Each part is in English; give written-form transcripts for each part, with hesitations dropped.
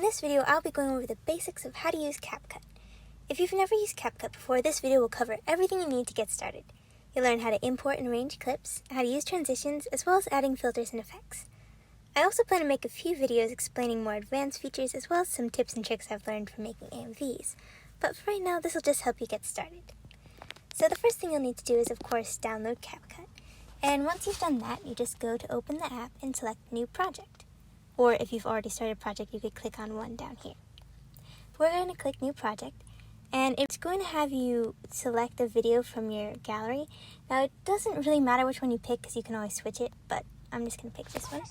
this video, I'll be going over the basics of how to use Capcut. If you've never used Capcut before, this video will cover everything you need to get started. You'll learn how to import and arrange clips, how to use transitions, as well as adding filters and effects. I also plan to make a few videos explaining more advanced features, as well as some tips and tricks I've learned from making AMVs. But for right now, this will just help you get started. So the first thing you'll need to do is, of course, download Capcut. And once you've done that, you just go to open the app and select New Project. Or if you've already started a project, you could click on one down here. We're going to click New Project, and it's going to have you select a video from your gallery. Now, it doesn't really matter which one you pick because you can always switch it, but I'm just going to pick this one.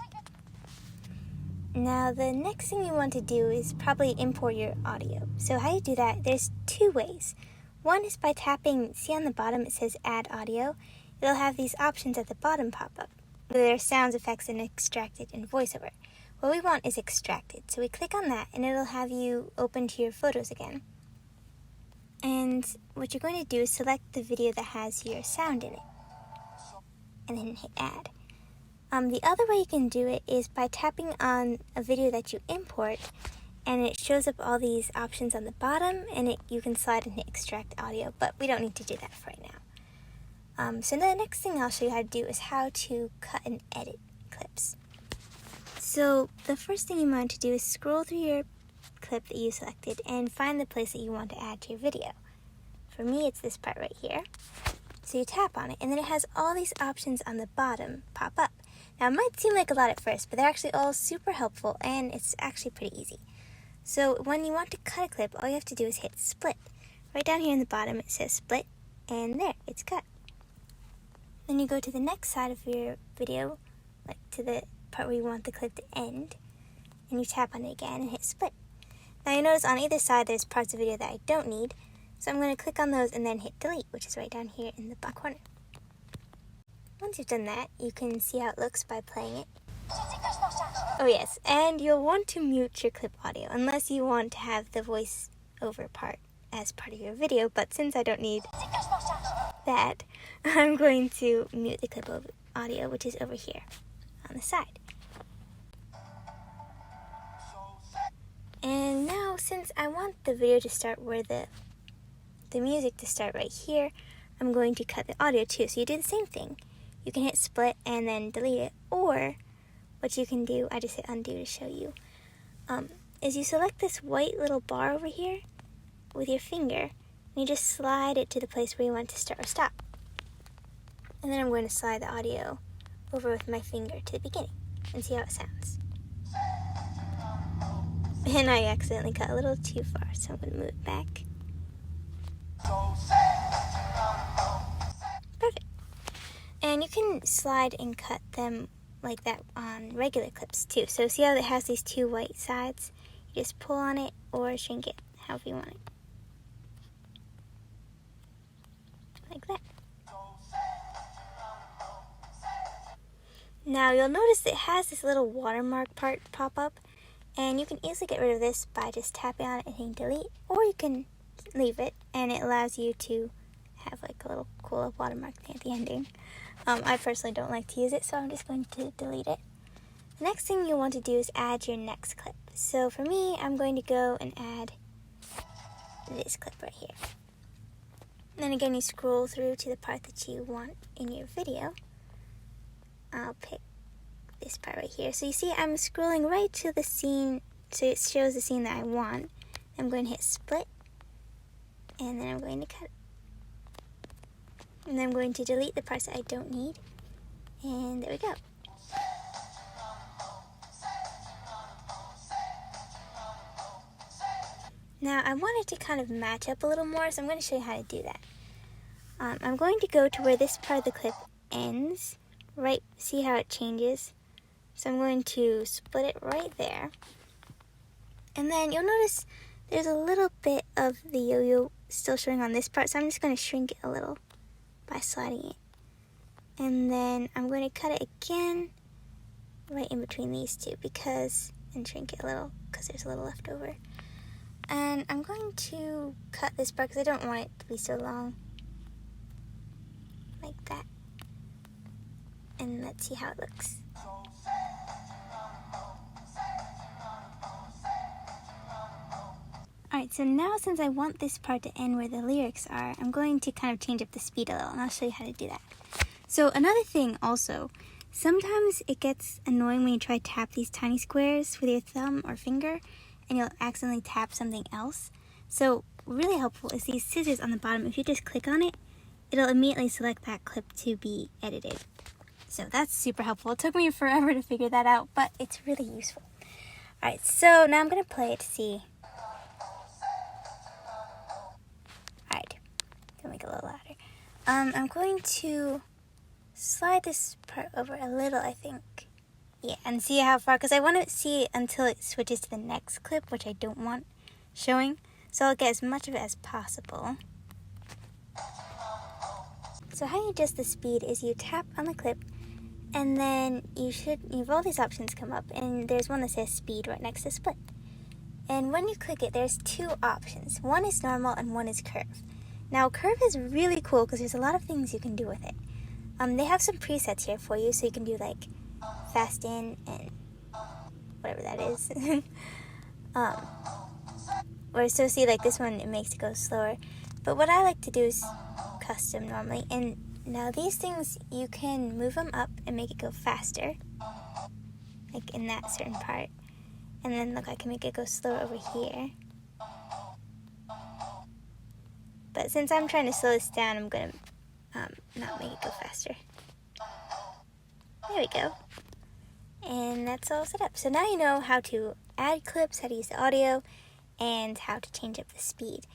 Now, the next thing you want to do is probably import your audio. So how you do that, there's two ways. One is by tapping, see on the bottom it says Add Audio. It'll have these options at the bottom pop up. There's sounds, effects, and extracted in VoiceOver. What we want is extracted, so we click on that and it'll have you open to your photos again. And what you're going to do is select the video that has your sound in it, and then hit add. The other way you can do it is by tapping on a video that you import, and it shows up all these options on the bottom, and you can slide and hit extract audio, but we don't need to do that for right now. So the next thing I'll show you how to do is how to cut and edit clips. So the first thing you want to do is scroll through your clip that you selected and find the place that you want to add to your video. For me, it's this part right here. So you tap on it, and then it has all these options on the bottom pop up. Now, it might seem like a lot at first, but they're actually all super helpful, and it's actually pretty easy. So when you want to cut a clip, all you have to do is hit split. Right down here in the bottom, it says split, and there, it's cut. Then you go to the next side of your video, like to the part where you want the clip to end, and you tap on it again and hit split. Now you notice on either side there's parts of the video that I don't need, so I'm going to click on those and then hit delete, which is right down here in the bottom corner. Once you've done that, you can see how it looks by playing it. Oh yes, and you'll want to mute your clip audio unless you want to have the voice over part as part of your video, but since I don't need that, I'm going to mute the clip audio, which is over here on the side. And now, since I want the video to start where the music to start right here, I'm going to cut the audio too. So you do the same thing. You can hit split and then delete it, or what you can do, I just hit undo to show you, is you select this white little bar over here with your finger, and you just slide it to the place where you want it to start or stop. And then I'm going to slide the audio over with my finger to the beginning and see how it sounds. And I accidentally cut a little too far, so I'm going to move it back. Perfect. And you can slide and cut them like that on regular clips too. So see how it has these two white sides? You just pull on it or shrink it, however you want it. Like that. Now you'll notice it has this little watermark part pop up, and you can easily get rid of this by just tapping on it and hitting delete, or you can leave it and it allows you to have like a little cool watermark thing at the ending. I personally don't like to use it, so I'm just going to delete it. The next thing you want to do is add your next clip. So for me, I'm going to go and add this clip right here. And then again, you scroll through to the part that you want in your video. I'll pick this part right here. So you see I'm scrolling right to the scene, so it shows the scene that I want. I'm going to hit split, and then I'm going to cut it. And then I'm going to delete the parts that I don't need, and there we go. Now I want it to kind of match up a little more, so I'm going to show you how to do that. I'm going to go to where this part of the clip ends, right, see how it changes? So I'm going to split it right there. And then you'll notice there's a little bit of the yo-yo still showing on this part, so I'm just going to shrink it a little by sliding it. And then I'm going to cut it again right in between these two and shrink it a little because there's a little left over. And I'm going to cut this part because I don't want it to be so long. Like that. And let's see how it looks. so now since I want this part to end where the lyrics are, I'm going to kind of change up the speed a little, and I'll show you how to do that. So another thing also, sometimes it gets annoying when you try to tap these tiny squares with your thumb or finger, and you'll accidentally tap something else. So really helpful is these scissors on the bottom. If you just click on it, it'll immediately select that clip to be edited. So that's super helpful. It took me forever to figure that out, but it's really useful. Alright, so now I'm going to play it to see. Alright, gonna make it a little louder. I'm going to slide this part over a little, I think. Yeah, and see how far, because I want to see it until it switches to the next clip, which I don't want showing. So I'll get as much of it as possible. So how you adjust the speed is you tap on the clip, and then you have all these options come up, and there's one that says speed right next to split. And when you click it, there's two options. One is normal and one is curve. Now curve is really cool because there's a lot of things you can do with it. They have some presets here for you, so you can do like fast in and whatever that is. Or so see, like this one, it makes it go slower. But what I like to do is custom normally. And now these things, you can move them up and make it go faster, like in that certain part. And then look, I can make it go slower over here. But since I'm trying to slow this down, I'm gonna not make it go faster. There we go. And that's all set up. So now you know how to add clips, how to use the audio, and how to change up the speed.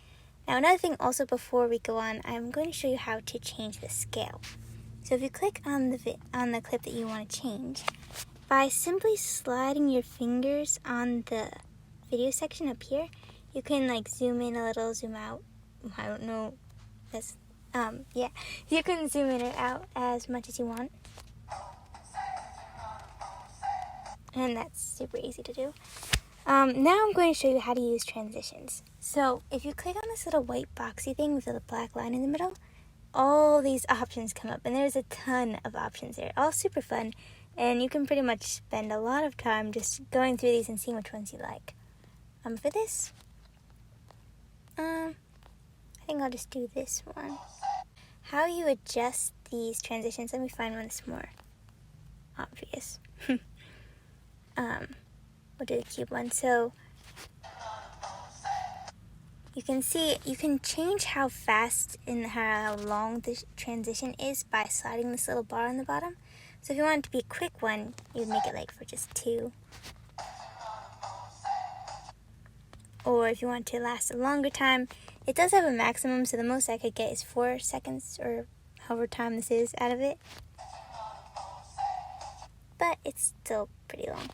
Now another thing also before we go on, I'm going to show you how to change the scale. So if you click on the clip that you want to change, by simply sliding your fingers on the video section up here, you can like zoom in a little, zoom out. I don't know. That's yeah. You can zoom in or out as much as you want. And that's super easy to do. Now I'm going to show you how to use transitions. So if you click on this little white boxy thing with a black line in the middle, all these options come up, and there's a ton of options there, all super fun, and you can pretty much spend a lot of time just going through these and seeing which ones you like. For this, I think I'll just do this one. How you adjust these transitions, let me find one that's more obvious. We'll do the cube one. So you can see, you can change how fast and how long the transition is by sliding this little bar on the bottom. So if you want it to be a quick one, you'd make it like for just 2. Or if you want it to last a longer time, it does have a maximum, so the most I could get is 4 seconds or however time this is out of it. But it's still pretty long.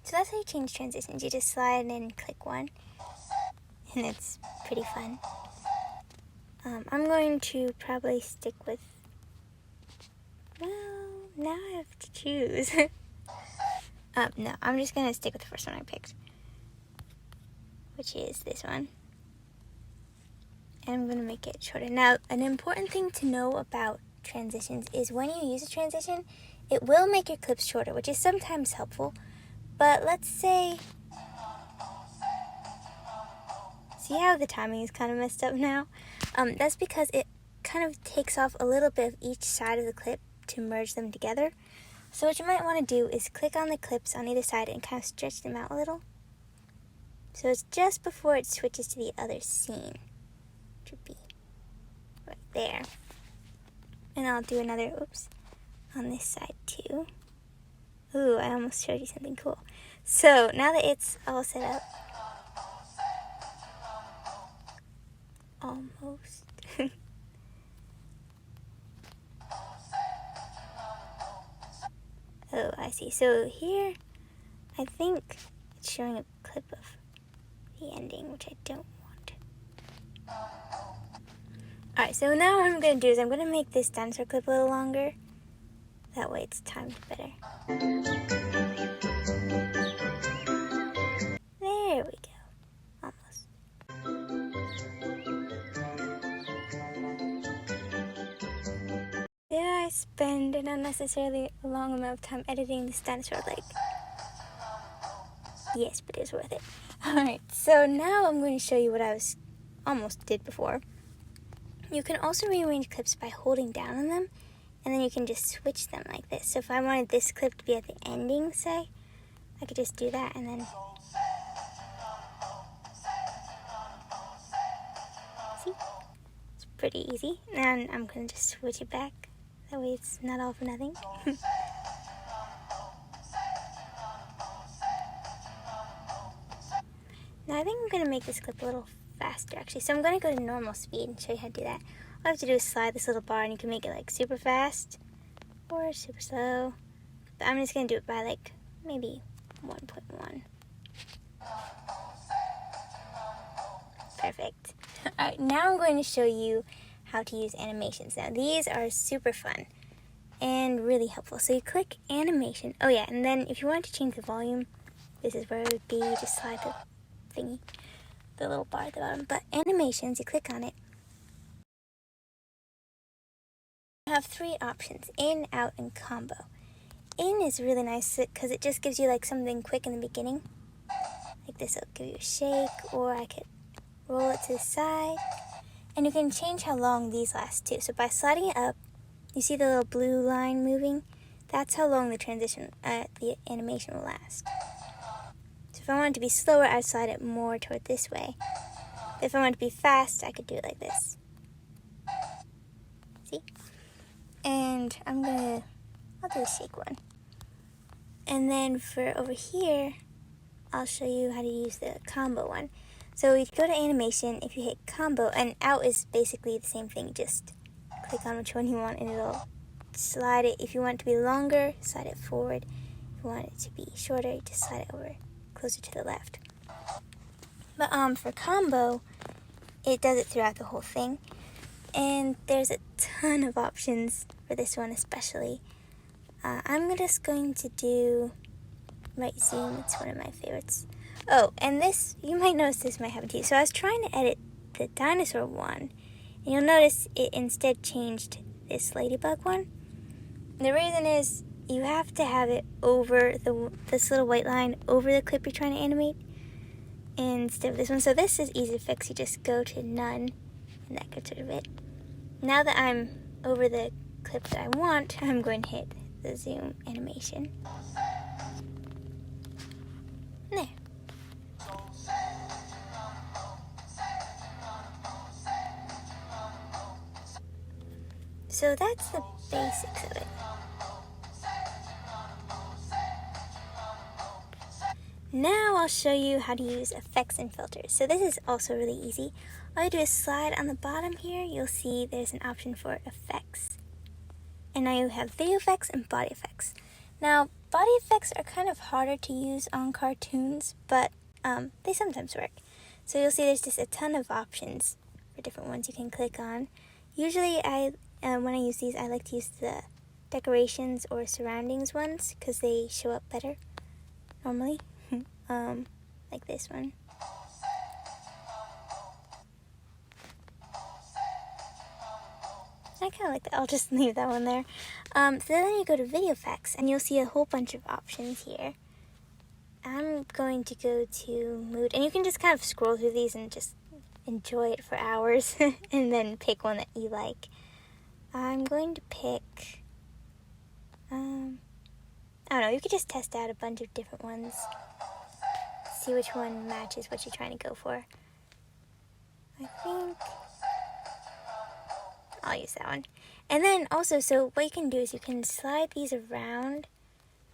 So that's how you change transitions. You just slide and click one, and it's pretty fun. I'm going to probably stick with, well, now I have to choose. No, I'm just going to stick with the first one I picked, which is this one. And I'm going to make it shorter. Now, an important thing to know about transitions is when you use a transition, it will make your clips shorter, which is sometimes helpful. But let's say, see how the timing is kind of messed up now? That's because it kind of takes off a little bit of each side of the clip to merge them together. So what you might want to do is click on the clips on either side and kind of stretch them out a little. So it's just before it switches to the other scene, which would be right there. And I'll do another, oops, on this side too. Ooh, I almost showed you something cool. So now that it's all set up, almost. Oh, I see. So here, I think it's showing a clip of the ending, which I don't want. Alright, so now what I'm going to do is I'm going to make this dinosaur clip a little longer. That way it's timed better. There we go. Almost. Did I spend an unnecessarily long amount of time editing this dinosaur leg? Yes, but it was worth it. Alright, so now I'm going to show you what I almost did before. You can also rearrange clips by holding down on them, and then you can just switch them like this. So if I wanted this clip to be at the ending, say, I could just do that and then... See? It's pretty easy. And I'm going to just switch it back. That way it's not all for nothing. Now I think I'm going to make this clip a little faster actually. So I'm going to go to normal speed and show you how to do that. All I have to do is slide this little bar and you can make it like super fast or super slow. But I'm just going to do it by like maybe 1.1. Perfect. Alright, now I'm going to show you how to use animations. Now these are super fun and really helpful. So you click animation. Oh yeah, and then if you want to change the volume, this is where it would be. Just slide the thingy, the little bar at the bottom. But animations, you click on it. You have 3 options: in, out, and combo. In is really nice because it just gives you like something quick in the beginning. Like this will give you a shake, or I could roll it to the side. And you can change how long these last too. So by sliding it up, you see the little blue line moving? That's how long the the animation will last. So if I want it to be slower, I'd slide it more toward this way. But if I want it to be fast, I could do it like this. See? And I'll do the shake one. And then for over here, I'll show you how to use the combo one. So if you go to animation, if you hit combo, and out is basically the same thing, just click on which one you want and it'll slide it. If you want it to be longer, slide it forward. If you want it to be shorter, just slide it over closer to the left. But for combo, it does it throughout the whole thing. And there's a ton of options for this one especially. I'm just going to do right zoom. It's one of my favorites. Oh, and this, you might notice this might happen to you. So I was trying to edit the dinosaur one, and you'll notice it instead changed this ladybug one. The reason is you have to have it over this little white line over the clip you're trying to animate instead of this one. So this is easy to fix. You just go to none, and that gets rid of it. Now that I'm over the clip that I want, I'm going to hit the zoom animation. There. So that's the basics of it. Now I'll show you how to use effects and filters. So this is also really easy. All you do is slide on the bottom here. You'll see there's an option for effects. And now you have video effects and body effects. Now, body effects are kind of harder to use on cartoons, but they sometimes work. So you'll see there's just a ton of options for different ones you can click on. Usually when I use these, I like to use the decorations or surroundings ones because they show up better normally. Like this one. I kind of like that. I'll just leave that one there. So then you go to video effects and you'll see a whole bunch of options here. I'm going to go to mood, and you can just kind of scroll through these and just enjoy it for hours and then pick one that you like. I'm going to pick, I don't know, you could just test out a bunch of different ones. See which one matches what you're trying to go for. I think I'll use that one. And then also, so what you can do is you can slide these around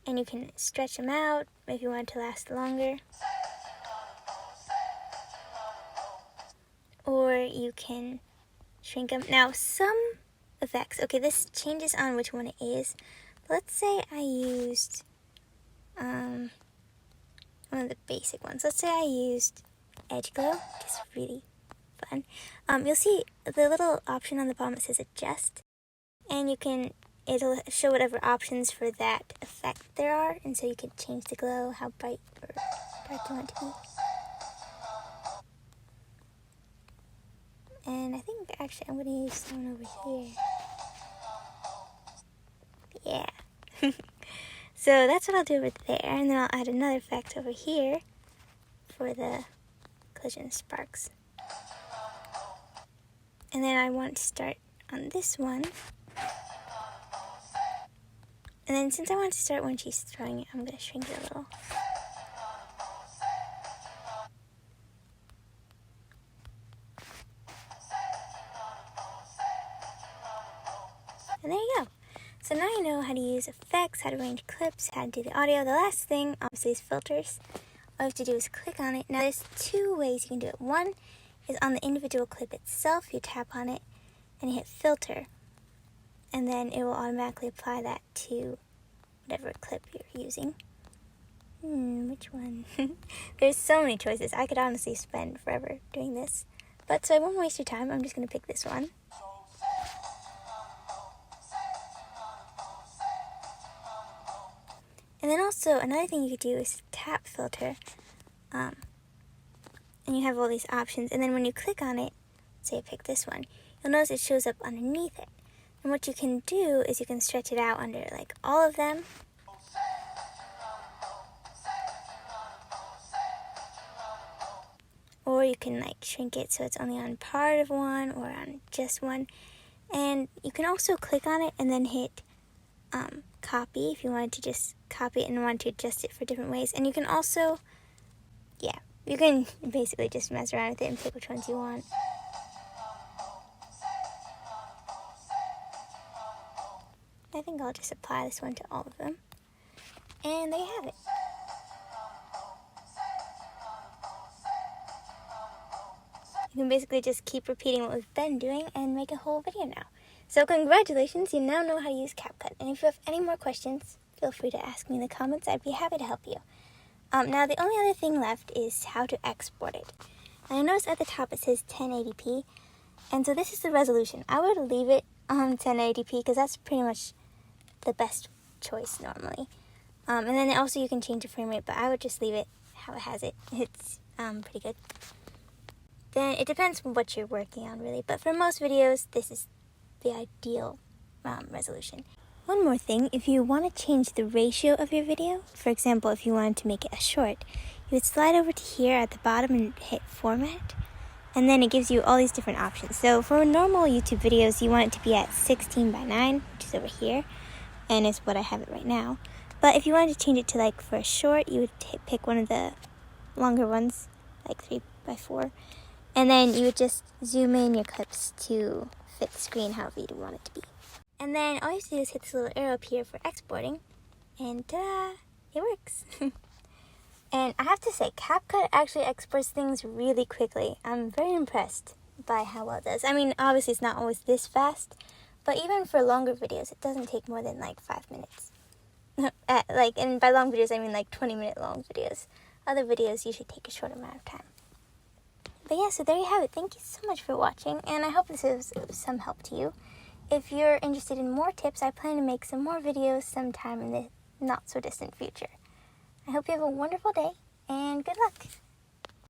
and you can stretch them out if you want it to last longer. Or you can shrink them. Now, some effects, okay, this changes on which one it is. But let's say I used one of the basic ones. Let's say I used Edge Glow, which is really fun. You'll see the little option on the bottom that says Adjust, and it'll show whatever options for that effect there are, and so you can change the glow, how bright or dark you want it to be. And I think actually I'm going to use someone over here. Yeah. So that's what I'll do over there, and then I'll add another effect over here for the collision sparks. And then I want to start on this one. And then since I want to start when she's throwing it, I'm going to shrink it a little. And there you go. So now you know how to use effects, how to arrange clips, how to do the audio. The last thing, obviously, is filters. All you have to do is click on it. Now there's two ways you can do it. One is on the individual clip itself. You tap on it and you hit filter. And then it will automatically apply that to whatever clip you're using. Which one? There's so many choices. I could honestly spend forever doing this. But so I won't waste your time. I'm just going to pick this one. And then also, another thing you could do is tap filter. And you have all these options. And then when you click on it, say I pick this one, you'll notice it shows up underneath it. And what you can do is you can stretch it out under like all of them. Or you can like shrink it so it's only on part of one or on just one. And you can also click on it and then hit copy if you wanted to just copy it and want to adjust it for different ways. And you can also, you can basically just mess around with it and pick which ones you want. I think I'll just apply this one to all of them. And there you have it. You can basically just keep repeating what we've been doing and make a whole video now. So congratulations, you now know how to use Capcut. And if you have any more questions, feel free to ask me in the comments. I'd be happy to help you. Now the only other thing left is how to export it. And I noticed at the top it says 1080p. And so this is the resolution. I would leave it on 1080p because that's pretty much the best choice normally. And then also you can change the frame rate, but I would just leave it how it has it. It's pretty good. Then it depends on what you're working on really, but for most videos this is the ideal resolution. One more thing, if you want to change the ratio of your video, for example if you wanted to make it a short, you would slide over to here at the bottom and hit format, and then it gives you all these different options. So for normal YouTube videos you want it to be at 16:9, which is over here, and it's what I have it right now. But if you wanted to change it to like for a short, you would pick one of the longer ones, like 3:4. And then you would just zoom in your clips to fit the screen however you want it to be. And then all you have to do is hit this little arrow up here for exporting. And ta-da! It works. And I have to say, Capcut actually exports things really quickly. I'm very impressed by how well it does. I mean, obviously it's not always this fast, but even for longer videos, it doesn't take more than like 5 minutes. And by long videos, I mean like 20-minute long videos. Other videos usually take a short amount of time. But yeah, so there you have it. Thank you so much for watching, and I hope this is some help to you. If you're interested in more tips, I plan to make some more videos sometime in the not-so-distant future. I hope you have a wonderful day, and good luck!